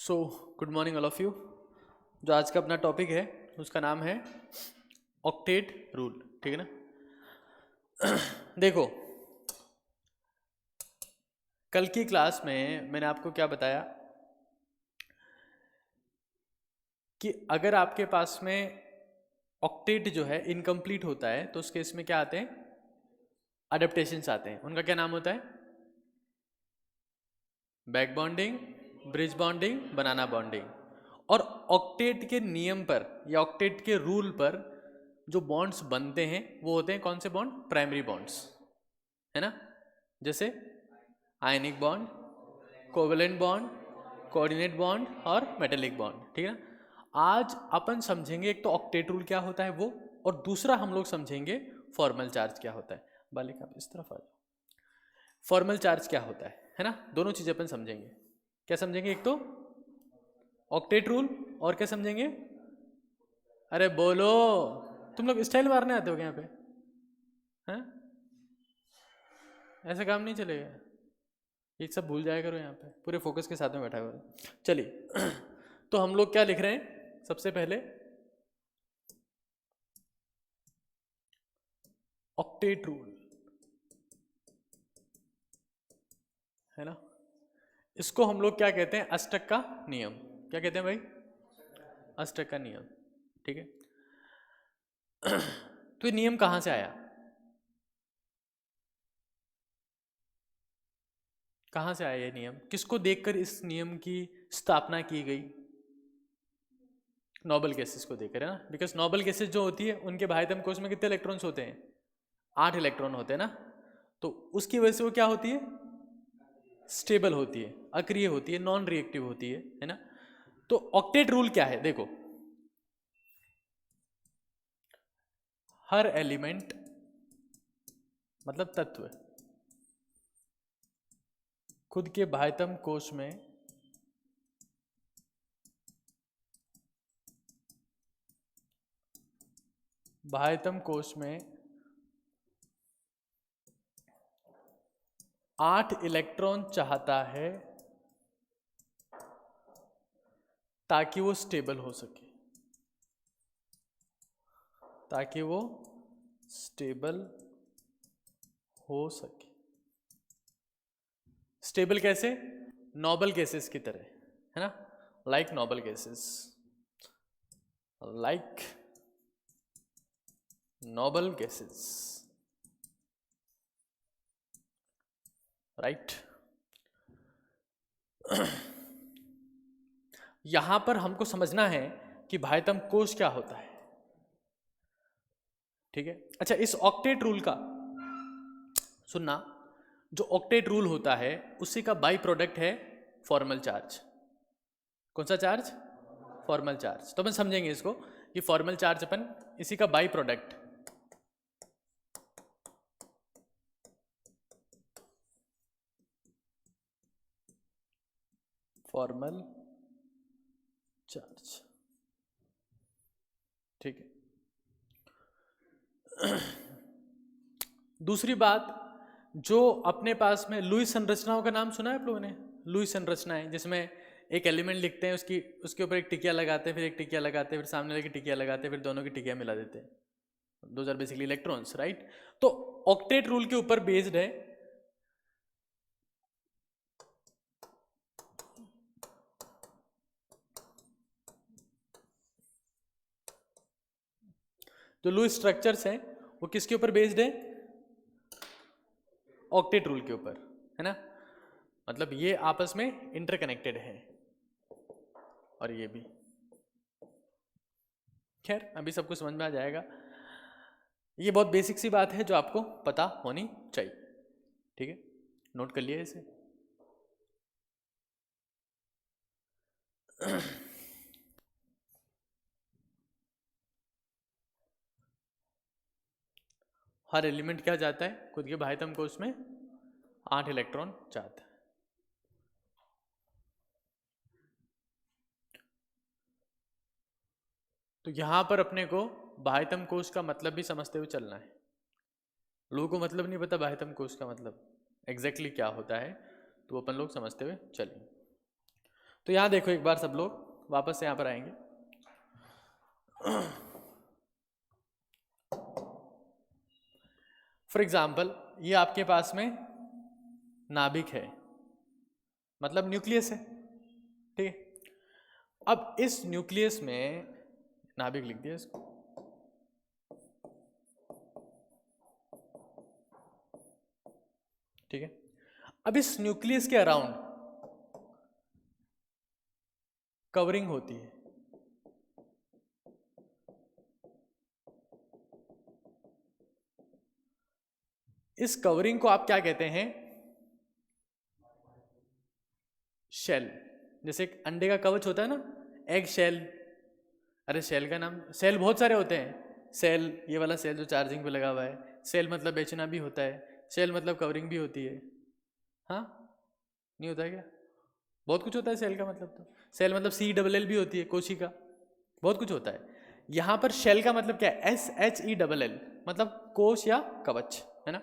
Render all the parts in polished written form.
So good morning all of you. जो आज का अपना टॉपिक है उसका नाम है ऑक्टेट रूल। ठीक है ना। देखो, कल की क्लास में मैंने आपको क्या बताया कि अगर आपके पास में ऑक्टेट जो है इनकम्प्लीट होता है तो उस केस में क्या आते हैं, अडेप्टेशंस आते हैं। उनका क्या नाम होता है? बैक बॉन्डिंग, ब्रिज बॉन्डिंग, बनाना बॉन्डिंग। और ऑक्टेट के नियम पर या ऑक्टेट के रूल पर जो बॉन्ड्स बनते हैं वो होते हैं कौन से बॉन्ड? प्राइमरी बॉन्ड्स, है ना। जैसे ionic bond, covalent bond, coordinate bond और मेटेलिक बॉन्ड। ठीक है ना। आज अपन समझेंगे एक तो ऑक्टेट रूल क्या होता है वो, और दूसरा हम लोग समझेंगे फॉर्मल चार्ज क्या होता है। बालिक आप इस तरफ आ जाओ। फॉर्मल चार्ज क्या होता है ना। दोनों चीजें अपन समझेंगे। क्या समझेंगे? एक तो ऑक्टेट रूल, और क्या समझेंगे? अरे बोलो, तुम लोग स्टाइल मारने आते हो क्या यहाँ पे? हैं? ऐसे काम नहीं चलेगा। ये सब भूल जाया करो, यहाँ पे पूरे फोकस के साथ में बैठा हुआ है। चलिए तो हम लोग क्या लिख रहे हैं सबसे पहले? ऑक्टेट रूल, है ना। इसको हम लोग क्या कहते हैं? अष्टक का नियम। क्या कहते हैं भाई? अष्टक का नियम। ठीक है। तो ये नियम कहां से आया? कहां से आया ये नियम? किसको देखकर इस नियम की स्थापना की गई? नोबल गैसेस को देखकर, है ना। बिकॉज नोबल गैसेस जो होती है उनके बाह्यतम कोश में कितने इलेक्ट्रॉन्स होते हैं? 8 इलेक्ट्रॉन होते हैं ना। तो उसकी वजह से वो क्या होती है? स्टेबल होती है, अक्रिय होती है, नॉन रिएक्टिव होती है ना। तो ऑक्टेट रूल क्या है? देखो, हर एलिमेंट मतलब तत्व खुद के बाह्यतम कोश में बाह्यतम कोश में 8 इलेक्ट्रॉन चाहता है ताकि वो स्टेबल हो सके, ताकि वो स्टेबल हो सके। स्टेबल कैसे? नोबल गैसेस की तरह, है ना। Like noble gases, like noble gases, right. यहां पर हमको समझना है कि बाह्यतम कोश क्या होता है। ठीक है। अच्छा, इस ऑक्टेट रूल का सुनना, जो ऑक्टेट रूल होता है उसी का बाई प्रोडक्ट है फॉर्मल चार्ज। कौन सा चार्ज? Formal charge. तो अपन समझेंगे इसको कि फॉर्मल चार्ज अपन इसी का बाई प्रोडक्ट फॉर्मल चार्ज। ठीक है। दूसरी बात, जो अपने पास में लुईस संरचनाओं का नाम सुना है आप लोगों ने? लुईस संरचनाएं, जिसमें एक एलिमेंट लिखते हैं, उसके ऊपर एक टिकिया लगाते हैं, फिर एक टिकिया लगाते हैं, फिर सामने वाले की टिकिया लगाते हैं, फिर दोनों की टिकिया मिला देते हैं। Those are basically electrons, right. तो ऑक्टेट रूल के ऊपर बेस्ड है। जो लुईस स्ट्रक्चर्स हैं वो किसके ऊपर बेस्ड है? ऑक्टेट रूल के ऊपर, है ना। मतलब ये आपस में इंटरकनेक्टेड है, और ये भी। खैर अभी सब कुछ समझ में आ जाएगा। ये बहुत बेसिक सी बात है जो आपको पता होनी चाहिए। ठीक है, नोट कर लिए इसे। हर एलिमेंट क्या चाहता है? खुद के बाह्यतम कोश में 8 इलेक्ट्रॉन चाहता है। तो यहां पर अपने को बाह्यतम कोश का मतलब भी समझते हुए चलना है। लोगों को मतलब नहीं पता बाह्यतम कोश का मतलब एग्जैक्टली क्या होता है, तो अपन लोग समझते हुए चलें। तो यहाँ देखो एक बार सब लोग वापस से यहाँ पर आएंगे। फॉर एग्जाम्पल ये आपके पास में नाभिक है, मतलब न्यूक्लियस है, ठीक है। अब इस न्यूक्लियस में, नाभिक लिख दिया इसको, ठीक है। अब इस न्यूक्लियस के अराउंड कवरिंग होती है। इस कवरिंग को आप क्या कहते हैं? शेल। जैसे एक अंडे का कवच होता है ना, एग शेल। अरे शेल का नाम, सेल बहुत सारे होते हैं। सेल, ये वाला सेल जो चार्जिंग पे लगा हुआ है, सेल मतलब बेचना भी होता है, सेल मतलब कवरिंग भी होती है। हाँ, नहीं होता है क्या? बहुत कुछ होता है सेल का मतलब। तो सेल मतलब CELL भी होती है, कोशिका, बहुत कुछ होता है। यहाँ पर शेल का मतलब क्या है? SHELL, मतलब कोश या कवच, है ना।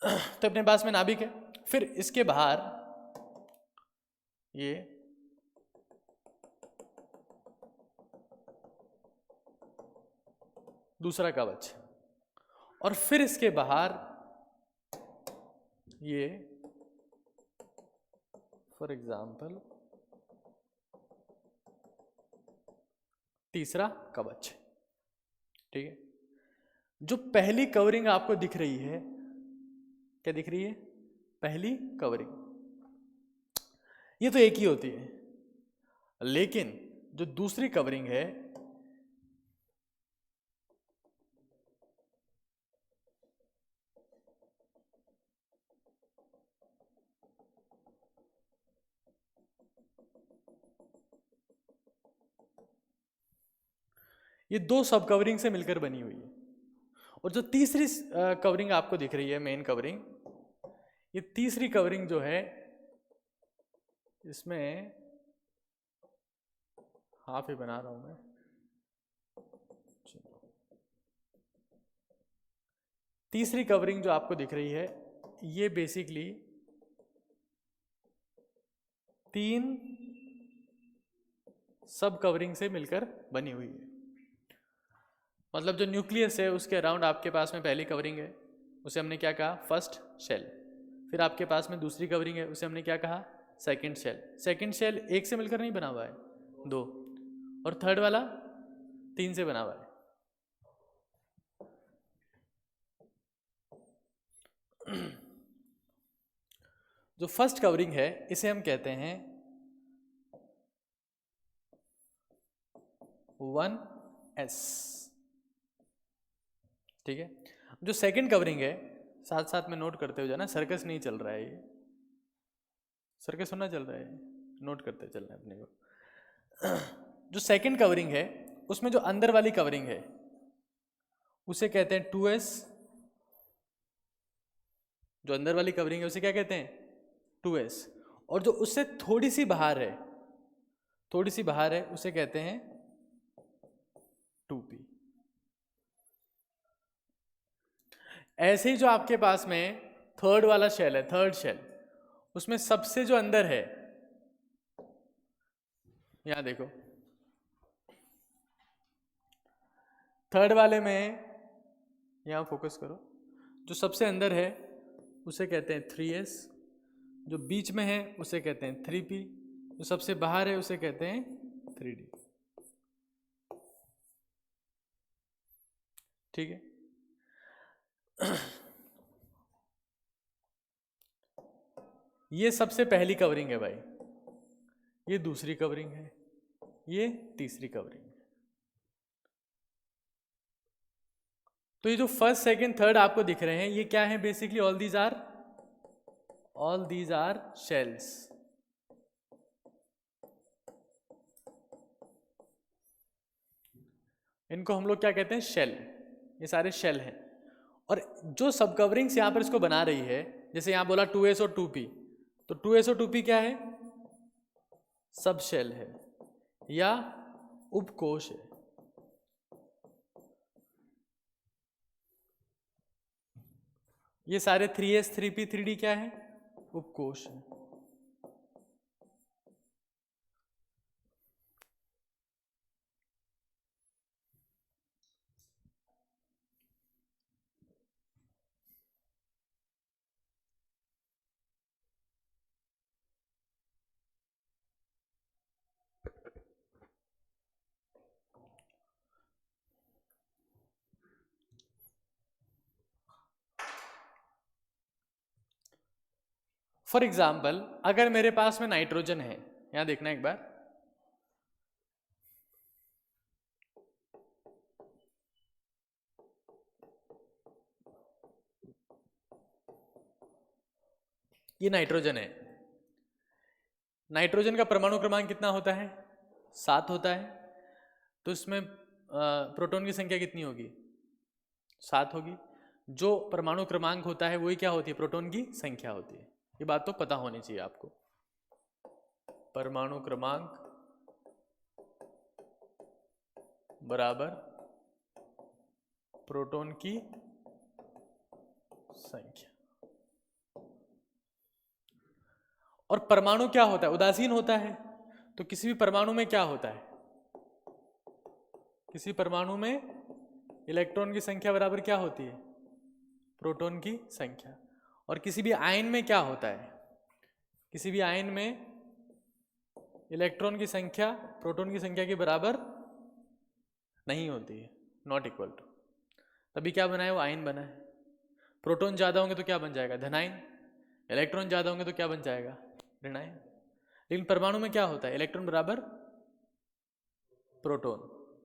तो अपने पास में नाभिक है, फिर इसके बाहर ये दूसरा कवच, और फिर इसके बाहर ये फॉर एग्जाम्पल तीसरा कवच, ठीक है। जो पहली कवरिंग आपको दिख रही है, क्या दिख रही है? पहली कवरिंग, ये तो एक ही होती है। लेकिन जो दूसरी कवरिंग है, ये दो सब कवरिंग से मिलकर बनी हुई है। और जो तीसरी कवरिंग आपको दिख रही है, मेन कवरिंग, ये तीसरी कवरिंग जो है, इसमें हाफ ही बना रहा हूं मैं। तीसरी कवरिंग जो आपको दिख रही है, ये बेसिकली 3 सब कवरिंग से मिलकर बनी हुई है। मतलब जो न्यूक्लियस है उसके अराउंड आपके पास में पहली कवरिंग है, उसे हमने क्या कहा? First shell. फिर आपके पास में दूसरी कवरिंग है, उसे हमने क्या कहा? Second shell. सेकंड शेल एक से मिलकर नहीं बना हुआ है, 2, और थर्ड वाला 3 से बना हुआ है। जो फर्स्ट कवरिंग है इसे हम कहते हैं 1s, ठीक है। जो सेकंड कवरिंग है, साथ साथ में नोट करते हो जाना, सर्कस नहीं चल रहा है ये, सर्कस होना चल रहा है, नोट करते चलना है अपने को। जो सेकंड कवरिंग है उसमें जो अंदर वाली कवरिंग है उसे कहते हैं 2s। जो अंदर वाली कवरिंग है उसे क्या कहते हैं? 2s। और जो उससे थोड़ी सी बाहर है, थोड़ी सी बाहर है, उसे कहते हैं 2p। ऐसे ही जो आपके पास में थर्ड वाला शेल है, थर्ड शेल, उसमें सबसे जो अंदर है, यहां देखो, थर्ड वाले में, यहां फोकस करो, जो सबसे अंदर है उसे कहते हैं 3s, जो बीच में है उसे कहते हैं 3p, जो सबसे बाहर है उसे कहते हैं 3d, ठीक है। ये सबसे पहली कवरिंग है भाई, ये दूसरी कवरिंग है, ये तीसरी कवरिंग है। तो ये जो फर्स्ट सेकंड थर्ड आपको दिख रहे हैं, ये क्या है? Basically all these are shells. इनको हम लोग क्या कहते हैं? शेल। ये सारे शेल हैं। और जो सब कवरिंग्स यहां पर इसको बना रही है, जैसे यहां बोला 2s और 2p, तो 2s और 2p क्या है? सब शेल है या उपकोश है। ये सारे 3s 3p 3d क्या है? उपकोश है। फॉर एग्जाम्पल अगर मेरे पास में नाइट्रोजन है, यहां देखना एक बार, ये नाइट्रोजन है, नाइट्रोजन का परमाणु क्रमांक कितना होता है? 7 होता है। तो इसमें प्रोटॉन की संख्या कितनी होगी? 7 होगी। जो परमाणु क्रमांक होता है वही क्या होती है? प्रोटॉन की संख्या होती है। ये बात तो पता होनी चाहिए आपको। परमाणु क्रमांक बराबर प्रोटॉन की संख्या। और परमाणु क्या होता है? उदासीन होता है। तो किसी भी परमाणु में क्या होता है? किसी परमाणु में इलेक्ट्रॉन की संख्या बराबर क्या होती है? प्रोटॉन की संख्या। और किसी भी आयन में क्या होता है? किसी भी आयन में इलेक्ट्रॉन की संख्या प्रोटॉन की संख्या के बराबर नहीं होती है, नॉट इक्वल टू। तभी क्या बना है? वो आयन बना है। प्रोटॉन ज़्यादा होंगे तो क्या बन जाएगा? धनायन। इलेक्ट्रॉन ज़्यादा होंगे तो क्या बन जाएगा? ऋणायन। लेकिन परमाणु में क्या होता है? इलेक्ट्रॉन बराबर प्रोटॉन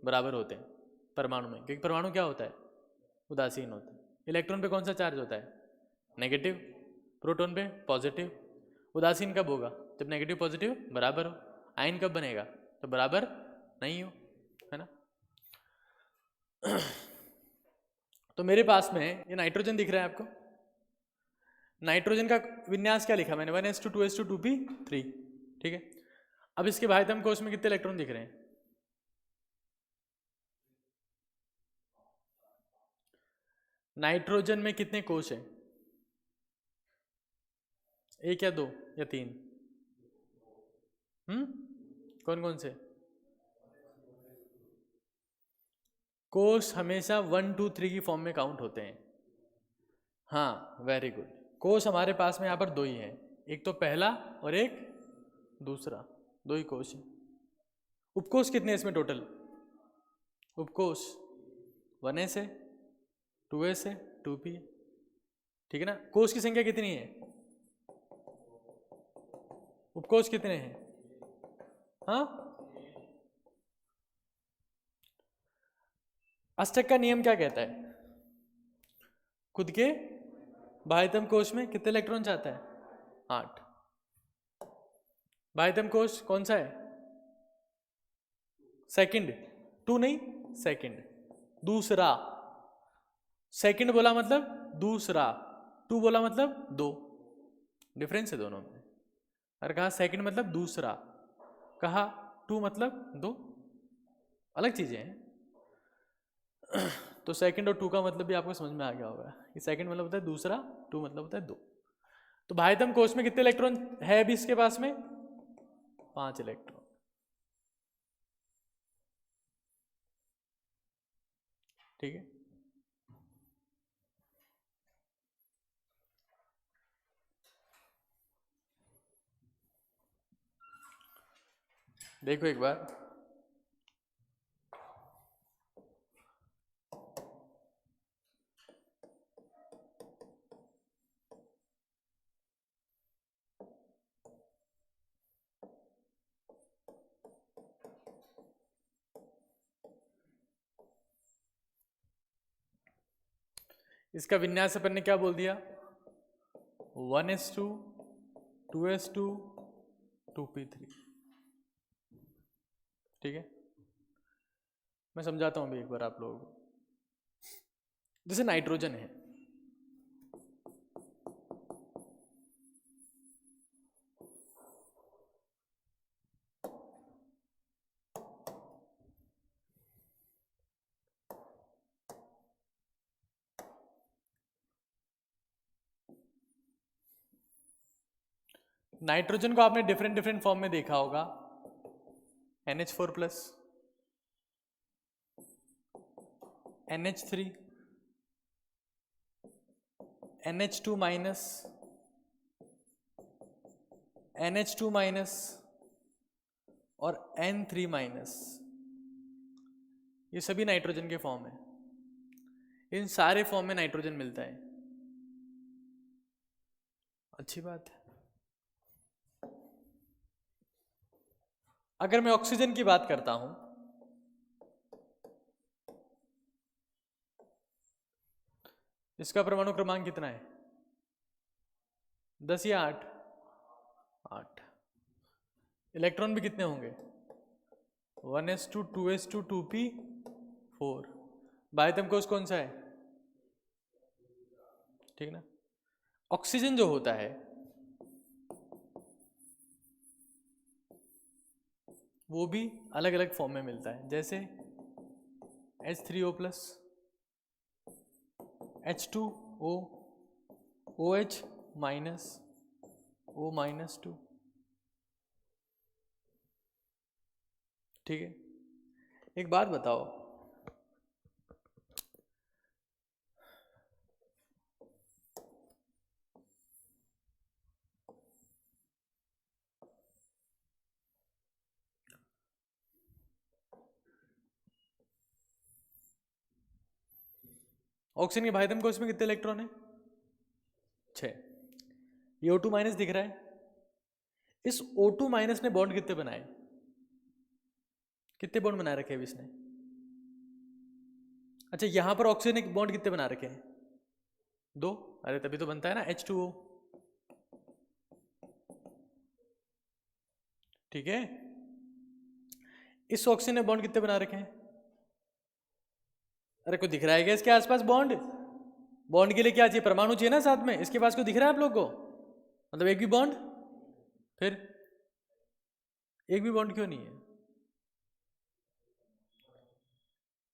बराबर होते हैं परमाणु में, क्योंकि परमाणु क्या होता है? उदासीन होता है। इलेक्ट्रॉन पे कौन सा चार्ज होता है? नेगेटिव। प्रोटॉन पे पॉजिटिव। उदासीन कब होगा? जब नेगेटिव पॉजिटिव बराबर हो। आयन कब बनेगा? तो बराबर नहीं हो, है ना। तो मेरे पास में ये नाइट्रोजन दिख रहा है आपको। नाइट्रोजन का विन्यास क्या लिखा मैंने? 1s2 2s2 2p3, ठीक है। अब इसके भाइतम कोश में कितने इलेक्ट्रॉन दिख रहे हैं? नाइट्रोजन में कितने कोश हैं? 1 या 2 या 3? कौन कौन से? कोश हमेशा 1 2 3 की फॉर्म में काउंट होते हैं। हाँ, वेरी गुड। कोश हमारे पास में यहाँ पर 2 ही हैं, एक तो पहला और एक दूसरा, 2 ही कोश हैं। उपकोश कितने इसमें टोटल? उपकोश 1s है, 2s है, 2p है, ठीक है ना। कोश की संख्या कितनी है? उपकोश कितने हैं? हाँ, अष्टक का नियम क्या कहता है? खुद के बाह्यतम कोश में कितने इलेक्ट्रॉन चाहता है? 8। बाह्यतम कोश कौन सा है? सेकंड। 2 नहीं, सेकंड, दूसरा। सेकंड बोला मतलब दूसरा, 2 बोला मतलब 2, डिफरेंस है दोनों में। और कहा सेकंड मतलब दूसरा, कहा 2 मतलब 2, अलग चीजें हैं। तो सेकंड और 2 का मतलब भी आपको समझ में आ गया होगा कि सेकंड मतलब होता है दूसरा, 2 मतलब होता है 2। तो बाह्यतम कोश में कितने इलेक्ट्रॉन है अभी इसके पास में? 5 इलेक्ट्रॉन, ठीक है। देखो एक बार, इसका विन्यास अपन ने क्या बोल दिया? 1s2 2s2 2p3, ठीक है। मैं समझाता हूं अभी एक बार आप लोगों को। जैसे नाइट्रोजन है, नाइट्रोजन को आपने डिफरेंट डिफरेंट फॉर्म में देखा होगा। NH4+, NH3, NH2-, NH2- और N3-। ये सभी नाइट्रोजन के फॉर्म है। इन सारे फॉर्म में नाइट्रोजन मिलता है, अच्छी बात है। अगर मैं ऑक्सीजन की बात करता हूं, इसका परमाणु क्रमांक कितना है? 10 या 8? 8। इलेक्ट्रॉन भी कितने होंगे? 1s2 2s2 2p4। बाह्यतम कोश कौन सा है? ठीक ना। ऑक्सीजन जो होता है वो भी अलग अलग फॉर्म में मिलता है, जैसे H3O+, H2O, OH-, O-2। ठीक है। एक बात बताओ, ऑक्सीजन के बाह्यतम कोश में कितने इलेक्ट्रॉन है? 6। ये O2- दिख रहा है। इस O2- ने बॉन्ड कितने बनाए? कितने बॉन्ड बना रखे हैं इसने? अच्छा, यहां पर ऑक्सीजन ने बॉन्ड कितने बना रखे हैं? 2। अरे तभी तो बनता है ना H2O। ठीक है। इस ऑक्सीजन ने बॉन्ड कितने बना रखे हैं? अरे कोई दिख रहा है क्या इसके आसपास बॉन्ड? बॉन्ड के लिए क्या चाहिए? परमाणु चाहिए ना साथ में। इसके पास कोई दिख रहा है आप लोग को? मतलब एक भी बॉन्ड? फिर एक भी बॉन्ड क्यों नहीं है?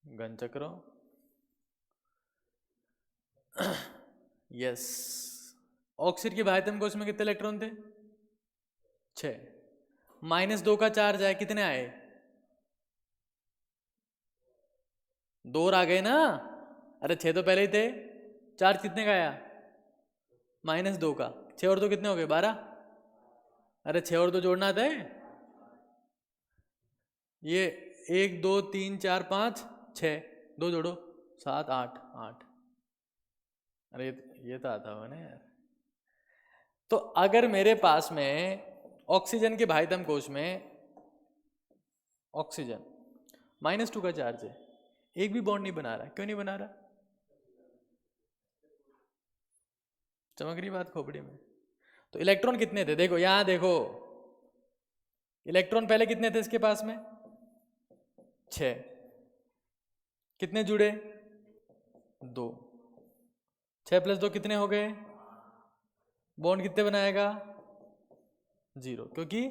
घन चक्रों। यस। ऑक्सीजन के बाह्यतम कोश में कितने इलेक्ट्रॉन थे? 6। -2 का चार्ज आए, कितने आए? 2 आ गए ना। अरे 6 तो पहले ही थे। चार्ज कितने का आया? -2 का। 6 और 2 कितने हो गए? 12। अरे 6 और 2 जोड़ना था। ये 1 2 3 4 5 6, 2 जोड़ो 7 8 8। अरे ये तो आता होगा ना यार। तो अगर मेरे पास में ऑक्सीजन के बाह्यतम कोश में ऑक्सीजन -2 का चार्ज है, एक भी बॉन्ड नहीं बना रहा। क्यों नहीं बना रहा? चमक रही बात खोपड़ी में? तो इलेक्ट्रॉन कितने थे? देखो यहां देखो, इलेक्ट्रॉन पहले कितने थे इसके पास में? 6। कितने जुड़े? 2। 6 + 2 कितने हो गए? बॉन्ड कितने बनाएगा? 0, क्योंकि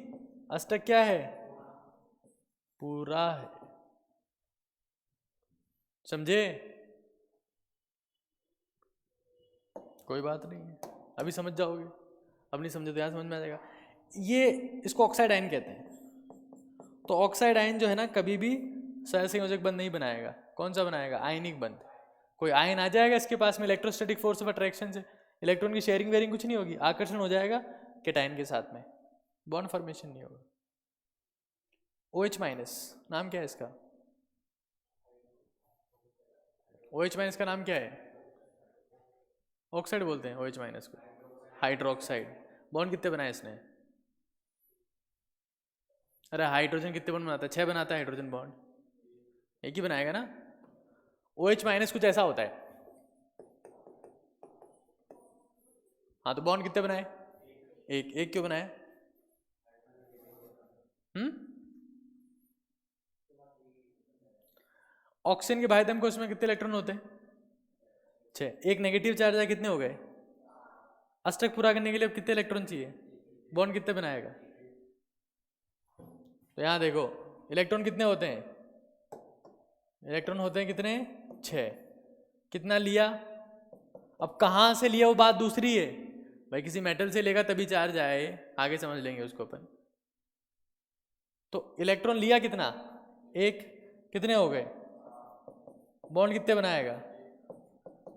अष्टक क्या है? पूरा है। समझे? कोई बात नहीं है, अभी समझ जाओगे। अब नहीं समझे तो यहाँ समझ में आ जाएगा। ये इसको ऑक्साइड आयन कहते हैं। तो ऑक्साइड आयन जो है ना, कभी भी सहसंयोजक बंध नहीं बनाएगा। कौन सा बनाएगा? आयनिक बंध। कोई आयन आ जाएगा इसके पास में, इलेक्ट्रोस्टैटिक फोर्स ऑफ अट्रैक्शन से इलेक्ट्रॉन की शेयरिंग वेयरिंग कुछ नहीं होगी, आकर्षण हो जाएगा कैटायन के साथ में, बॉन्ड फॉर्मेशन नहीं होगा। OH-, नाम क्या है इसका? OH- का नाम क्या है? ऑक्साइड बोलते हैं OH- को, हाइड्रोक्साइड। बॉन्ड कितने बनाए इसने? अरे हाइड्रोजन कितने बॉन्ड बनाता है? 6 बनाता है हाइड्रोजन बॉन्ड, एक ही बनाएगा ना। OH- कुछ ऐसा होता है। हाँ, तो बॉन्ड कितने बनाए? एक। एक क्यों बनाया? ऑक्सीजन के बाह्यतम कोश में कितने इलेक्ट्रॉन होते हैं? 6। एक नेगेटिव चार्ज है, कितने हो गए? अष्टक पूरा करने के लिए अब कितने इलेक्ट्रॉन चाहिए? बॉन्ड कितने बनाएगा? तो यहां देखो, इलेक्ट्रॉन कितने होते हैं? इलेक्ट्रॉन होते हैं कितने? 6। कितना लिया? अब कहां से लिया वो बात दूसरी है भाई, किसी मेटल से लेगा तभी चार्ज आए, आगे समझ लेंगे उसको अपन। तो इलेक्ट्रॉन लिया कितना? एक। कितने हो गए? बॉन्ड कितने बनाएगा?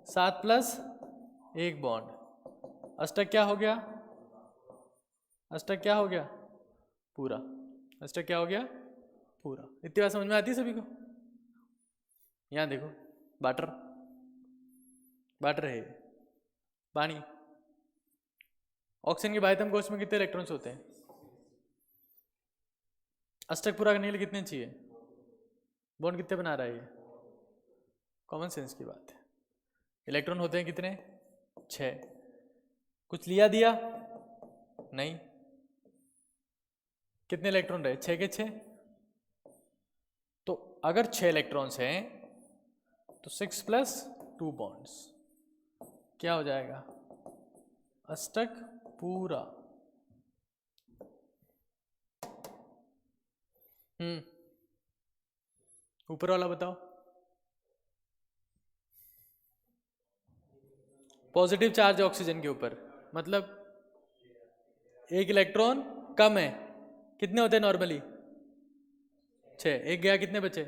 7 + 1 बॉन्ड। अष्टक क्या हो गया? अष्टक क्या हो गया? पूरा। अष्टक क्या हो गया? पूरा। इतनी बात समझ में आती है सभी को? यहाँ देखो, वाटर, वाटर है पानी। ऑक्सीजन के बाह्यतम कोश में कितने इलेक्ट्रॉन्स होते हैं? अष्टक पूरा करने के लिए कितने चाहिए? बॉन्ड कितने बना रहा है ये? कॉमन सेंस की बात है। इलेक्ट्रॉन होते हैं कितने? 6। कुछ लिया दिया? नहीं। कितने इलेक्ट्रॉन रहे? 6 के 6। तो अगर 6 इलेक्ट्रॉन्स हैं तो 6 + 2 बॉन्ड्स क्या हो जाएगा? अष्टक पूरा। ऊपर वाला बताओ। पॉजिटिव चार्ज है ऑक्सीजन के ऊपर, मतलब एक इलेक्ट्रॉन कम है। कितने होते हैं नॉर्मली? 6। एक गया, कितने बचे?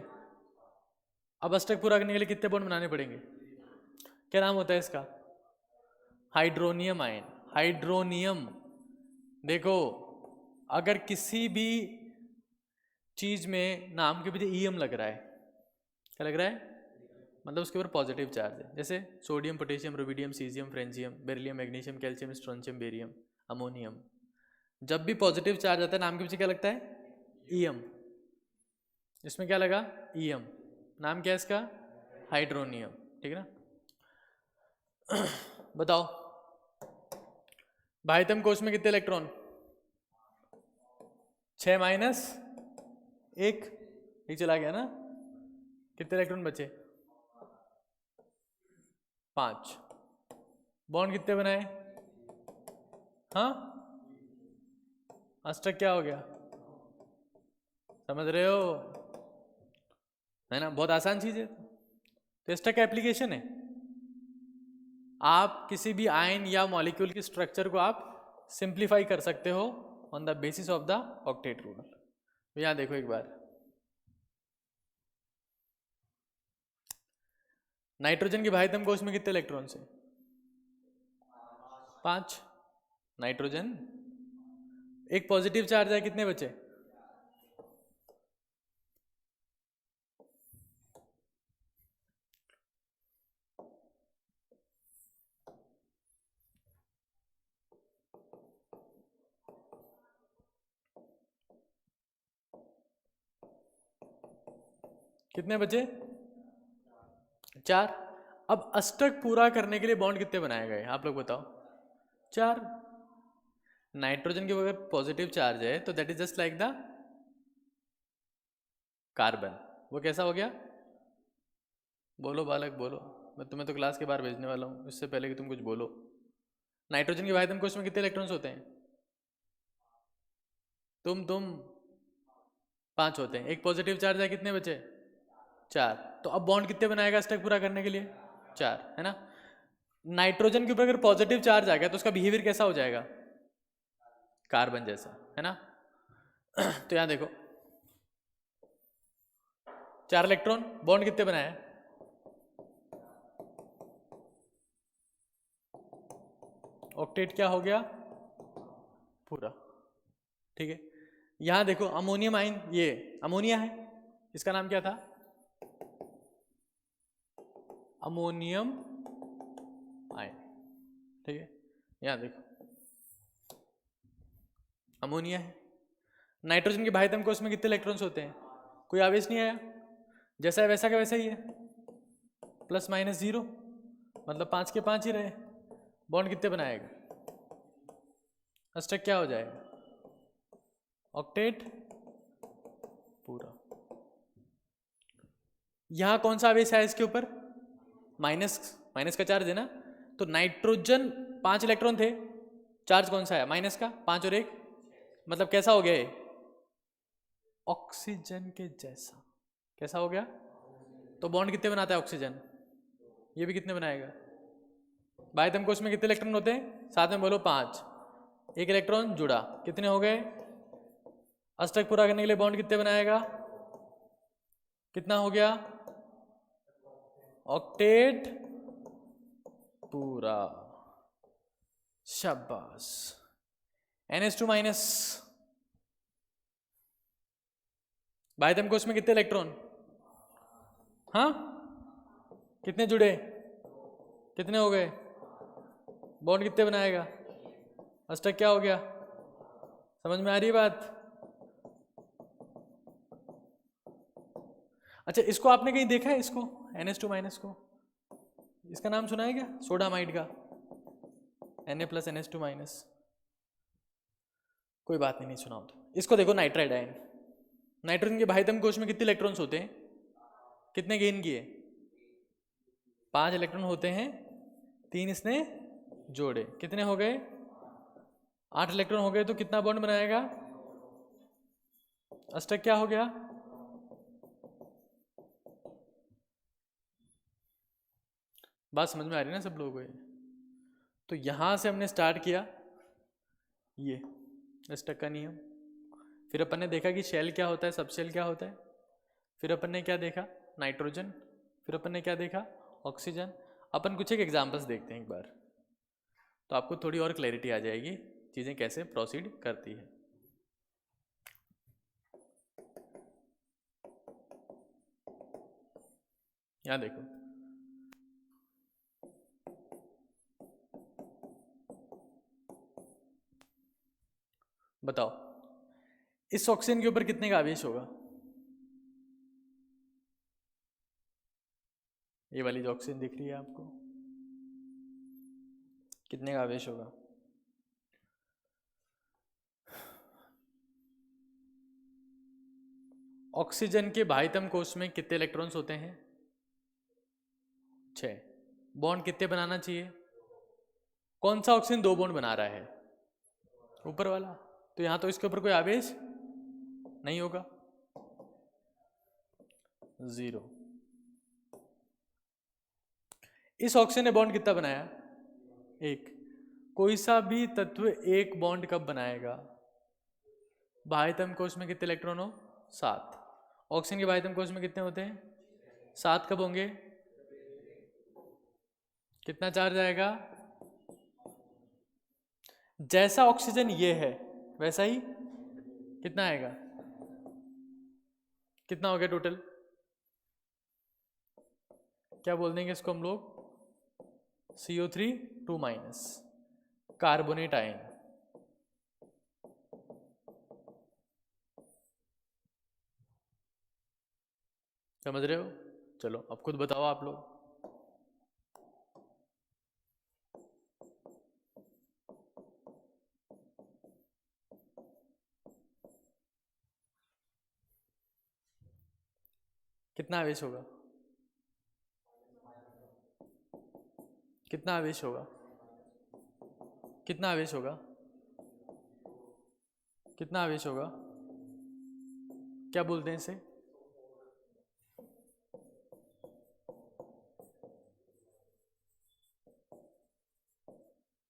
अब अष्टक पूरा करने के लिए कितने बॉन्ड बनाने पड़ेंगे? क्या नाम होता है इसका? Hydronium ion. हाइड्रोनियम। देखो, अगर किसी भी चीज में नाम के पीछे ईएम लग रहा है, क्या लग रहा है? मतलब उसके ऊपर पॉजिटिव चार्ज है। जैसे sodium, potassium, rubidium, caesium, francium, beryllium, magnesium, calcium, strontium, barium, ammonium. जब भी पॉजिटिव चार्ज आता है नाम के पीछे क्या लगता है? ईएम। इसमें क्या लगा? ईएम। नाम क्या है इसका? हाइड्रोनियम। ठीक है ना? बताओ, बाह्यतम कोश में कितने इलेक्ट्रॉन? 6 - 1। ये चला गया ना? कितने इलेक्ट्रॉन बचे? 5। बॉन्ड कितने बनाए? हाँ, अष्टक क्या हो गया? समझ रहे हो? है ना? बहुत आसान चीज है। तो अष्टक का एप्लीकेशन है, आप किसी भी आयन या मॉलिक्यूल की स्ट्रक्चर को आप सिंप्लीफाई कर सकते हो on the basis of the octet rule. तो यहां देखो एक बार, नाइट्रोजन के बाह्यतम कोश में कितने इलेक्ट्रॉन्स हैं? 5। नाइट्रोजन एक पॉजिटिव चार्ज है, कितने बचे? कितने बचे? 4। अब अष्टक पूरा करने के लिए बॉन्ड कितने बनाए गए आप लोग बताओ? 4। नाइट्रोजन के अगर पॉजिटिव चार्ज है तो that is just like the carbon. वो कैसा हो गया? बोलो बालक बोलो, मैं तुम्हें तो क्लास के बाहर भेजने वाला हूँ, इससे पहले कि तुम कुछ बोलो। नाइट्रोजन के बाह्यतम कोश में कितने इलेक्ट्रॉन्स होते हैं? तुम 5 होते हैं। एक पॉजिटिव चार्ज है, कितने बचे? 4। तो अब बॉन्ड कितने बनाएगा अष्टक पूरा करने के लिए? 4, है ना? नाइट्रोजन के ऊपर अगर पॉजिटिव चार्ज आ गया तो उसका बिहेवियर कैसा हो जाएगा? कार्बन जैसा, है ना? तो यहां देखो, 4 इलेक्ट्रॉन, बॉन्ड कितने बनाया? ऑक्टेट क्या हो गया? पूरा। ठीक है, यहां देखो अमोनियम आयन, ये अमोनिया है, इसका नाम क्या था? Ammonium ion. ठीक है, यहां देखो अमोनिया है। नाइट्रोजन के बाह्यतम कोश में कितने इलेक्ट्रॉन्स होते हैं? कोई आवेश नहीं आया, जैसा है वैसा का वैसा ही है, ±0, मतलब 5 के 5 ही रहे। बॉन्ड कितने बनाएगा? अष्टक क्या हो जाएगा? ऑक्टेट पूरा। यहां कौन सा आवेश है इसके ऊपर? माइनस। माइनस का चार्ज है ना? तो नाइट्रोजन 5 इलेक्ट्रॉन थे, चार्ज कौन सा है? माइनस का। 5 और 1 मतलब कैसा हो गया ये? ऑक्सीजन के जैसा। कैसा हो गया? तो बॉन्ड कितने बनाता है ऑक्सीजन? ये भी कितने बनाएगा? बाह्यतम कोश में कितने इलेक्ट्रॉन होते हैं? साथ में बोलो 5। एक इलेक्ट्रॉन जुड़ा, कितने हो गए? अष्टक पूरा करने के लिए बॉन्ड कितने बनाएगा? कितना हो गया? ऑक्टेट पूरा। शाबाश। NH2-। बाह्यतम कोश में कितने इलेक्ट्रॉन? हाँ, कितने जुड़े? कितने हो गए? बॉन्ड कितने बनाएगा? अष्टक क्या हो गया? समझ में आ रही है बात? अच्छा, इसको आपने कहीं देखा है, इसको NH2 माइनस को, इसका नाम सुना है क्या, सोडामाइड का, Na+NH2 माइनस? कोई बात नहीं सुना हो तो। इसको देखो, नाइट्राइड आयन, नाइट्रोजन के भाइतम कोश में कितने इलेक्ट्रॉन्स होते हैं, कितने गेन किए, 5 इलेक्ट्रॉन होते हैं, 3 इसने जोड़े, कितने हो गए, 8 इलेक्ट्रॉन हो गए, तो कितना बॉन्ड बनाएगा, अष्टक क्या हो गया, बात समझ में आ रही है ना सब लोगों को ये? तो यहां से हमने स्टार्ट किया ये अष्टक का नियम, फिर अपन ने देखा कि शेल क्या होता है, सब शेल क्या होता है, फिर अपन ने क्या देखा, नाइट्रोजन, फिर अपन ने क्या देखा, ऑक्सीजन। अपन कुछ एक एग्जांपल्स देखते हैं एक बार, तो आपको थोड़ी और क्लैरिटी आ जाएगी चीज़ें कैसे प्रोसीड करती है। यहाँ देखो, बताओ इस ऑक्सीजन के ऊपर कितने का आवेश होगा, ये वाली जो ऑक्सीजन दिख रही है आपको, कितने का आवेश होगा, ऑक्सीजन के भाइतम कोश में कितने इलेक्ट्रॉन्स होते हैं, 6। बॉन्ड कितने बनाना चाहिए, कौन सा ऑक्सीजन 2 बॉन्ड बना रहा है, ऊपर वाला, तो यहां तो इसके ऊपर कोई आवेश नहीं होगा, 0। इस ऑक्सीजन ने बॉन्ड कितना बनाया, 1। कोई सा भी तत्व एक बॉन्ड कब बनाएगा, भाइतम कोश में कितने इलेक्ट्रॉन हो, 7। ऑक्सीजन के भाइतम कोश में कितने होते हैं, 7। कब होंगे, कितना चार्ज आएगा, जैसा ऑक्सीजन ये है वैसा ही कितना आएगा, कितना हो गया टोटल, क्या बोल देंगे इसको हम लोग, CO3 2 माइनस, कार्बोनेट आयन। समझ रहे हो, चलो अब खुद बताओ आप लोग, कितना आवेश होगा, कितना आवेश होगा, कितना आवेश होगा, कितना आवेश होगा, क्या बोलते हैं इसे,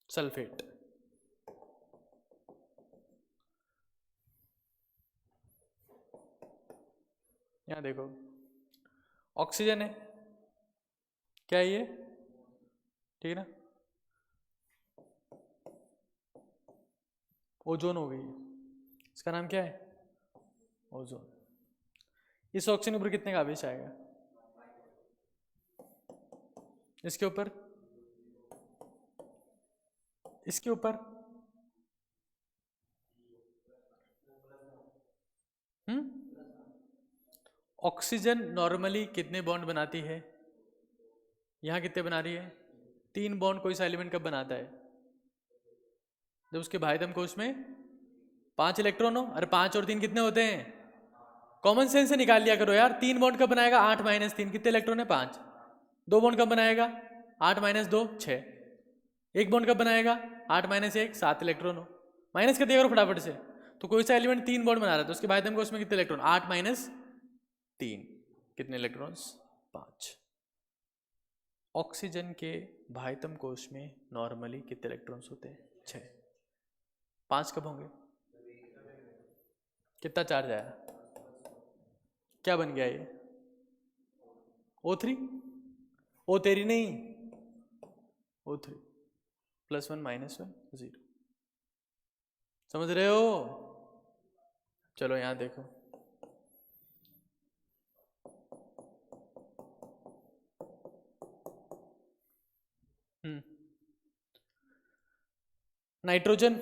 सल्फेट। यहां देखो, ऑक्सीजन है, क्या है ये, ठीक है ना, ओजोन हो गई, इसका नाम क्या है, ओजोन। इस ऑक्सीजन के ऊपर कितने का आवेश आएगा, इसके ऊपर, इसके ऊपर, ऑक्सीजन नॉर्मली कितने बॉन्ड बनाती है, यहां कितने बना रही है, 3 बॉन्ड। कोई सा एलिमेंट कब बनाता है, जब उसके भाइतम कोश में 5 इलेक्ट्रॉन हो, अरे 5 और 3 कितने होते हैं, कॉमन सेंस से निकाल लिया करो यार, 3 बॉन्ड कब बनाएगा, 8 माइनस 3 कितने इलेक्ट्रॉन है, 5। 2 बॉन्ड कब बनाएगा, 8 माइनस 2 6। 1 बॉन्ड कब बनाएगा, 8 माइनस 1 7 इलेक्ट्रॉन हो, माइनस कर दिया करो फटाफट से। तो कोई सा एलिमेंट 3 बॉन्ड बना रहा है, तो उसके भाइतम कोश में कितने इलेक्ट्रॉन, 8 माइनस 3 कितने इलेक्ट्रॉन्स, 5। ऑक्सीजन के भाइतम कोश में नॉर्मली कितने इलेक्ट्रॉन्स होते हैं, 6। 5 कब होंगे, कितना चार्ज आया, क्या बन गया ये, O3, ओ तेरी नहीं, O3 +1 -1 0। समझ रहे हो, चलो यहां देखो, नाइट्रोजन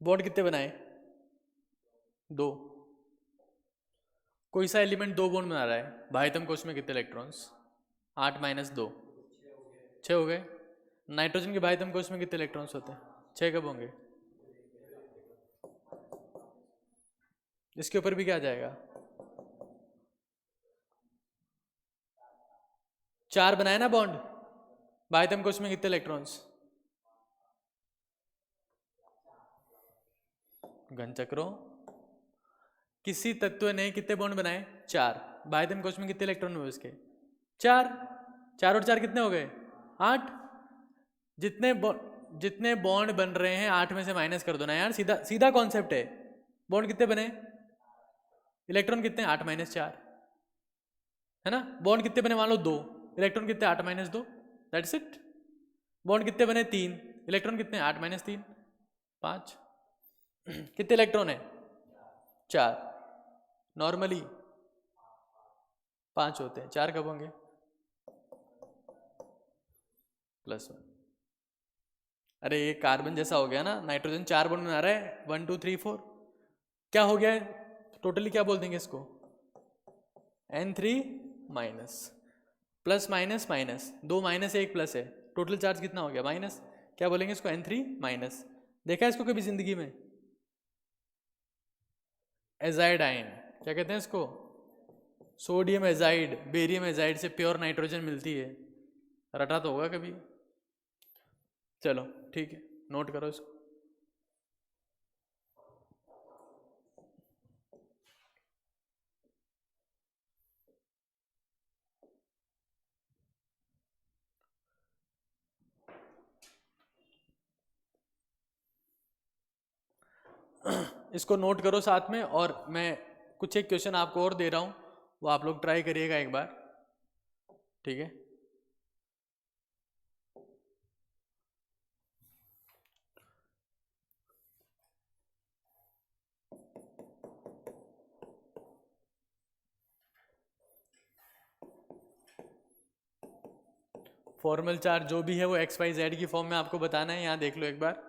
बॉन्ड कितने बनाए, 2। कोई सा एलिमेंट 2 बॉन्ड बना रहा है, बाह्यतम कोश में कितने इलेक्ट्रॉन्स? 8 माइनस 2, 6 हो गए। नाइट्रोजन के बाह्यतम कोश में कितने इलेक्ट्रॉन्स होते हैं? 6 कब होंगे? इसके ऊपर भी क्या आ जाएगा? 4 बनाए ना बॉन्ड, बाह्यतम कोश में कितने इलेक्ट्रॉन्स? घनचक्रों, किसी तत्व ने कितने बॉन्ड बनाए? 4। बाह्यतम कोश में कितने इलेक्ट्रॉन हुए उसके? 4। 4 और 4 कितने हो गए? 8। जितने बॉन्ड बन रहे हैं 8 में से माइनस कर दो ना यार, सीधा सीधा कॉन्सेप्ट है। बॉन्ड कितने बने? इलेक्ट्रॉन कितने? 8 माइनस 4, है ना। बॉन्ड कितने बने? मान लो 2, इलेक्ट्रॉन कितने? 8 माइनस 2, दैट्स इट। बॉन्ड कितने बने? 3, इलेक्ट्रॉन कितने? 8 माइनस 3, 5। कितने इलेक्ट्रॉन है? 4। नॉर्मली 5 होते हैं, 4 कब होंगे? +1। अरे ये कार्बन जैसा हो गया ना, नाइट्रोजन 4 बॉन्ड बना रहा है, 1 2 3 4, क्या हो गया है टोटली? क्या बोल देंगे इसको? N3 minus, plus minus minus, 2 minus 1 plus है, टोटल चार्ज कितना हो गया? माइनस। क्या बोलेंगे इसको? N3 minus. देखा है इसको कभी जिंदगी में? एजाइड आयन, क्या कहते हैं इसको? सोडियम एजाइड, बेरियम एजाइड से प्योर नाइट्रोजन मिलती है, रटा तो होगा कभी। चलो ठीक है, नोट करो इसको। इसको नोट करो साथ में, और मैं कुछ एक क्वेश्चन आपको और दे रहा हूँ, वो आप लोग ट्राई करिएगा एक बार, ठीक है। फॉर्मल चार्ज जो भी है वो XYZ की फॉर्म में आपको बताना है, यहाँ देख लो एक बार।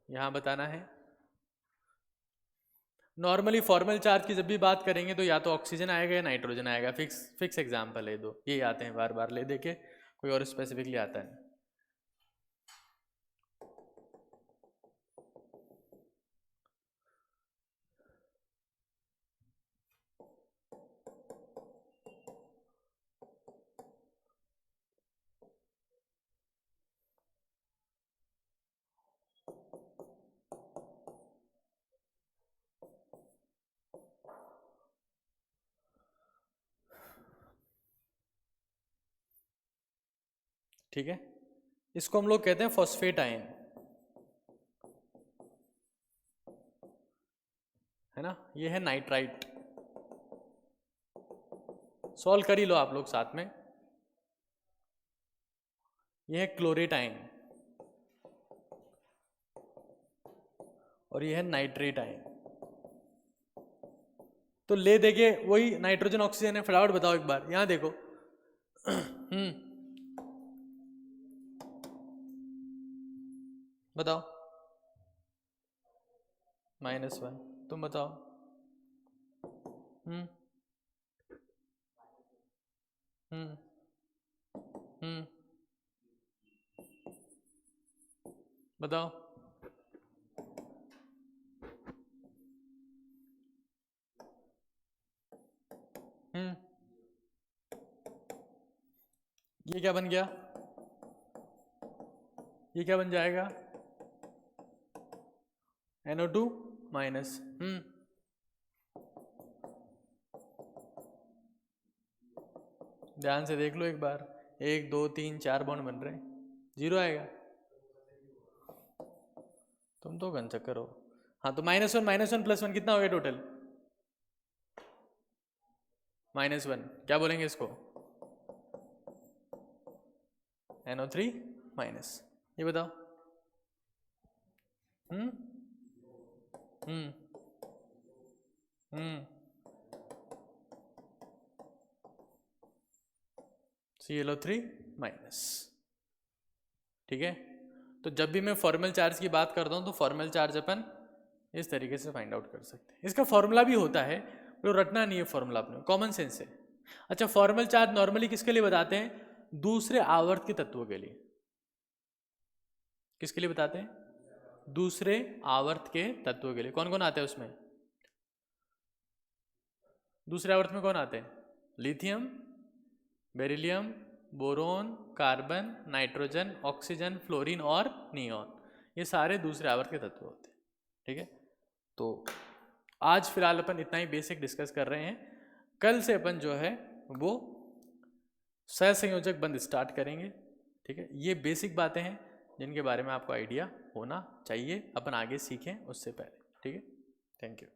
यहाँ बताना है। नॉर्मली फॉर्मल चार्ज की जब भी बात करेंगे तो या तो ऑक्सीजन आएगा या नाइट्रोजन आएगा, फिक्स फिक्स एग्जाम्पल है दो, ये आते हैं बार बार ले देके, कोई और स्पेसिफिकली आता है। ठीक है, इसको हम लोग कहते हैं फॉस्फेट आयन, है ना। ये है नाइट्राइट, सॉल्व कर ही लो आप लोग साथ में। ये है क्लोरेट आयन, और ये है नाइट्रेट आयन। तो ले देके वही नाइट्रोजन ऑक्सीजन है, फटाफट बताओ एक बार, यहां देखो। बताओ। -1, तुम बताओ। हम्म हम्म हम्म बताओ। हम्म ये क्या बन गया? ये क्या बन जाएगा? NO2 minus. ध्यान से देख लो एक बार, 1 2 3 4 बॉन्ड बन रहे हैं, 0 आएगा। तुम तो घन चक्कर हो। हाँ तो -1 +1 कितना हो गया टोटल? -1, क्या बोलेंगे इसको? NO3 minus. ये बताओ। हम्म हम्म हम्म ClO3 माइनस, ठीक है। तो जब भी मैं फॉर्मल चार्ज की बात करता हूँ तो फॉर्मल चार्ज अपन इस तरीके से फाइंड आउट कर सकते हैं। इसका फॉर्मूला भी होता है, तो रटना नहीं है फॉर्मूला अपने, कॉमन सेंस है। अच्छा, फॉर्मल चार्ज नॉर्मली किसके लिए बताते हैं? दूसरे आवर्त के तत्वों के लिए। किसके लिए बताते हैं? दूसरे आवर्त के तत्वों के लिए। कौन कौन आते हैं उसमें? दूसरे आवर्त में कौन आते हैं? Lithium, beryllium, boron, carbon, nitrogen, oxygen, fluorine और नियॉन। ये सारे दूसरे आवर्त के तत्व होते हैं। ठीक है, तो आज फिलहाल अपन इतना ही बेसिक डिस्कस कर रहे हैं। कल से अपन जो है वो सहसंयोजक बंध स्टार्ट करेंगे। ठीक है, ये बेसिक बातें हैं जिनके बारे में आपको आइडिया होना चाहिए, अपन आगे सीखें उससे पहले। ठीक है, थैंक यू।